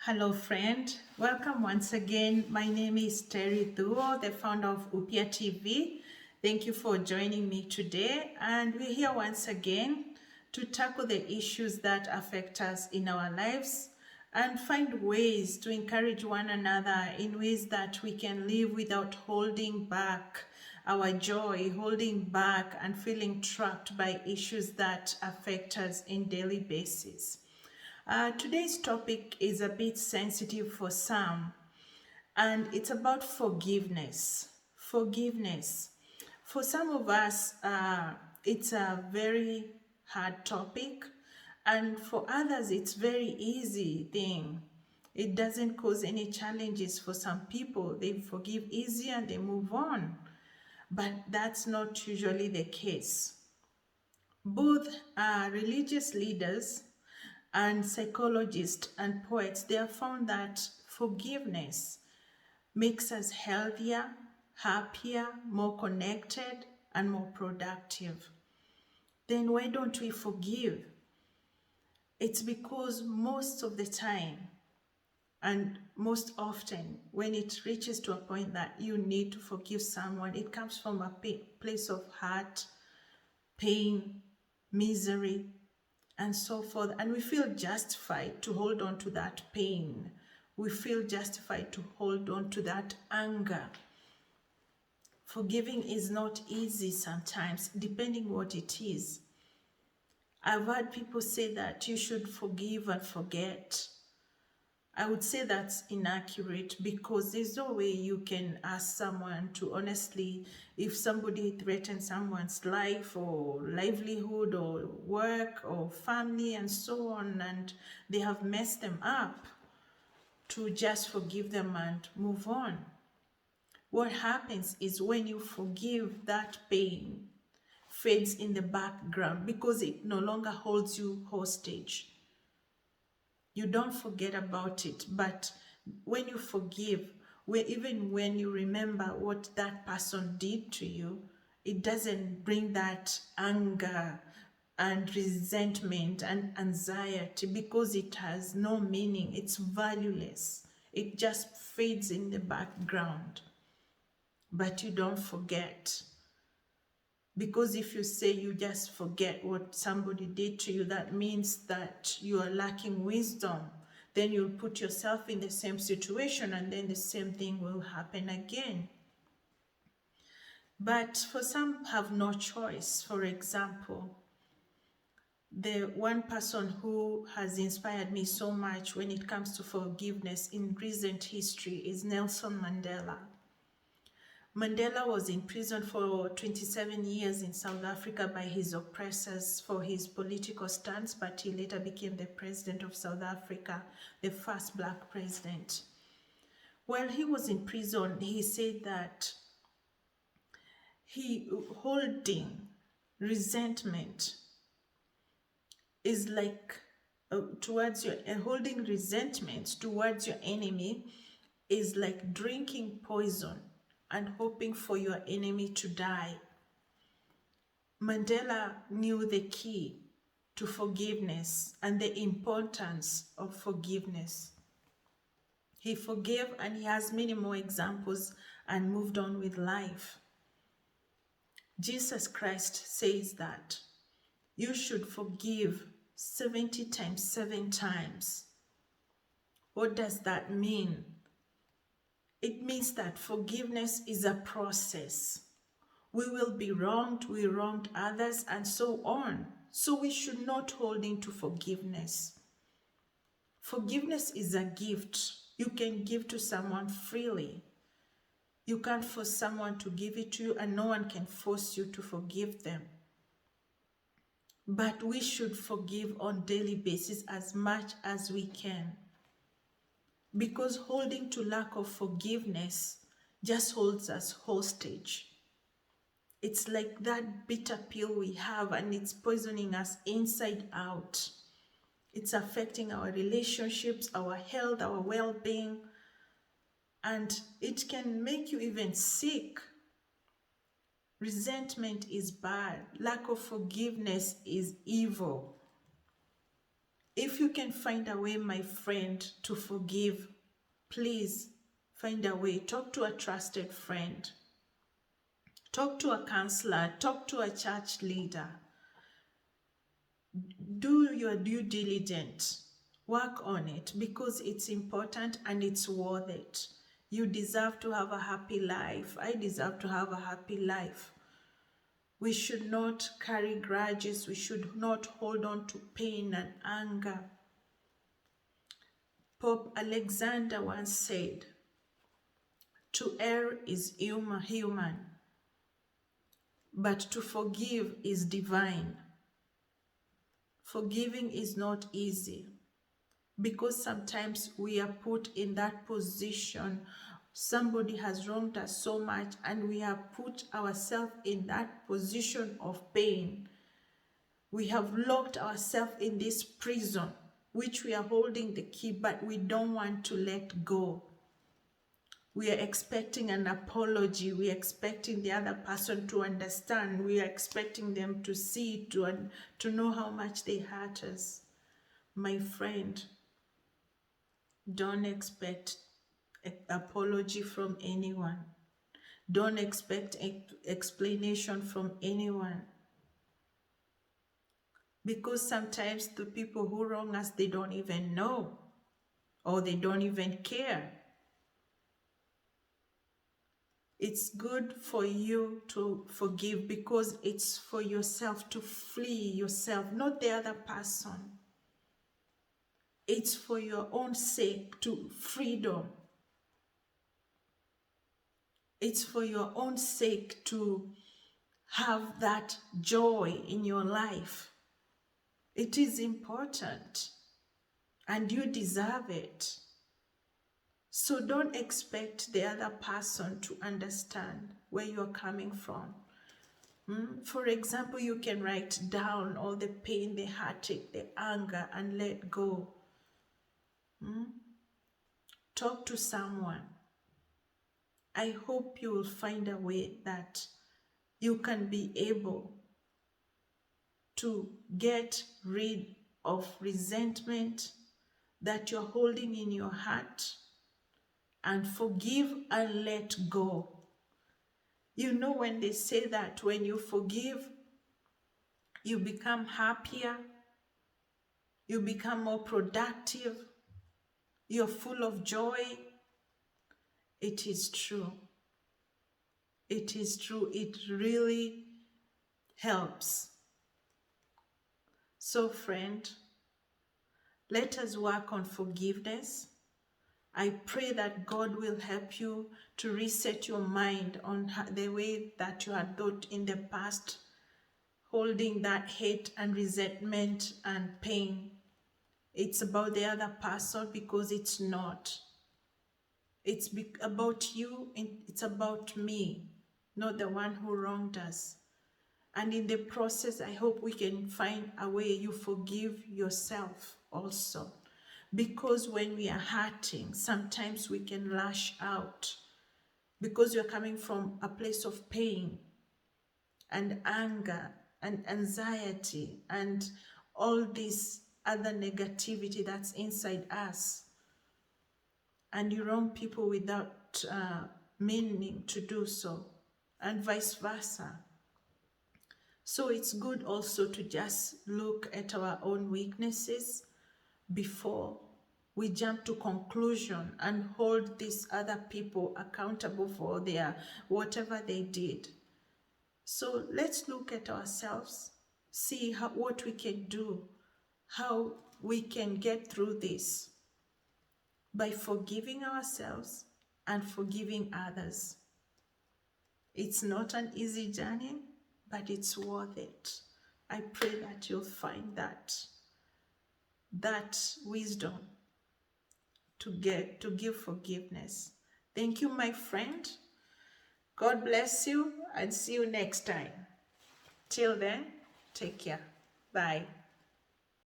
Hello, friend. Welcome once again. My name is Terry Duo, the founder of Upia TV. Thank you for joining me today. And we're here once again to tackle the issues that affect us in our lives and find ways to encourage one another in ways that we can live without holding back our joy, holding back and feeling trapped by issues that affect us in daily basis. Today's topic is a bit sensitive for some, and it's about forgiveness. Forgiveness. For some of us, it's a very hard topic, and for others, it's very easy thing. It doesn't cause any challenges for some people. They forgive easy and they move on. But that's not usually the case. Both religious leaders and psychologists and poets, they have found that forgiveness makes us healthier, happier, more connected, and more productive. Then why don't we forgive? It's because most of the time and most often when it reaches to a point that you need to forgive someone, it comes from a place of hurt, pain, misery, and so forth. And we feel justified to hold on to that pain. We feel justified to hold on to that anger. Forgiving is not easy sometimes, depending what it is. I've heard people say that you should forgive and forget. I would say that's inaccurate because there's no way you can ask someone to honestly, if somebody threatens someone's life or livelihood or work or family and so on, and they have messed them up, to just forgive them and move on. What happens is when you forgive, that pain fades in the background because it no longer holds you hostage. You don't forget about it, but when you forgive, even when you remember what that person did to you, it doesn't bring that anger and resentment and anxiety because it has no meaning. It's valueless. It just fades in the background. But you don't forget. Because if you say you just forget what somebody did to you, that means that you are lacking wisdom. Then you'll put yourself in the same situation and then the same thing will happen again. But for some have no choice. For example, the one person who has inspired me so much when it comes to forgiveness in recent history is Nelson Mandela. Mandela was in prison for 27 years in South Africa by his oppressors for his political stance, but he later became the president of South Africa, the first black president. While he was in prison, he said that holding resentment is like holding resentment towards your enemy is like drinking poison and hoping for your enemy to die. Mandela knew the key to forgiveness and the importance of forgiveness. He forgave and he has many more examples and moved on with life. Jesus Christ says that you should forgive 70 times, 7 times. What does that mean? It means that forgiveness is a process. We will be wronged, we wronged others, and so on. So we should not hold into forgiveness. Forgiveness is a gift you can give to someone freely. You can't force someone to give it to you, and no one can force you to forgive them. But we should forgive on a daily basis as much as we can. Because holding to lack of forgiveness just holds us hostage. It's like that bitter pill we have and it's poisoning us inside out. It's affecting our relationships, our health, our well-being, and it can make you even sick. Resentment is bad. Lack of forgiveness is evil. If you can find a way, my friend, to forgive, please find a way. Talk to a trusted friend. Talk to a counselor. Talk to a church leader. Do your due diligence. Work on it because it's important and it's worth it. You deserve to have a happy life. I deserve to have a happy life. We should not carry grudges. We should not hold on to pain and anger. Pope Alexander once said, "To err is human, but to forgive is divine." Forgiving is not easy because sometimes we are put in that position. Somebody has wronged us so much and we have put ourselves in that position of pain. We have locked ourselves in this prison, which we are holding the key, but we don't want to let go. We are expecting an apology. We are expecting the other person to understand. We are expecting them to see, to know how much they hurt us. My friend, don't expect an apology from anyone. Don't expect explanation from anyone. Because sometimes the people who wrong us, they don't even know, or they don't even care. It's good for you to forgive because it's for yourself, to flee yourself, not the other person. It's for your own sake, to freedom. It's for your own sake to have that joy in your life. It is important and you deserve it. So don't expect the other person to understand where you're coming from. For example, you can write down all the pain, the heartache, the anger, and let go. Talk to someone. I hope you will find a way that you can be able to get rid of resentment that you're holding in your heart, and forgive and let go. You know, when they say that when you forgive, you become happier, you become more productive, you're full of joy. It is true. It is true. It really helps. So, friend, let us work on forgiveness. I pray that God will help you to reset your mind on the way that you had thought in the past, holding that hate and resentment and pain. It's about the other person, because it's not. It's about you, and it's about me, not the one who wronged us. And in the process, I hope we can find a way you forgive yourself also. Because when we are hurting, sometimes we can lash out because you're coming from a place of pain and anger and anxiety and all this other negativity that's inside us. And you wrong people without meaning to do so, and vice versa. So it's good also to just look at our own weaknesses before we jump to conclusion and hold these other people accountable for their whatever they did. So let's look at ourselves, see what we can do, how we can get through this by forgiving ourselves and forgiving others. It's not an easy journey, but it's worth it. I pray that you'll find that wisdom to give forgiveness. Thank you, my friend. God bless you, and see you next time. Till then, take care. Bye.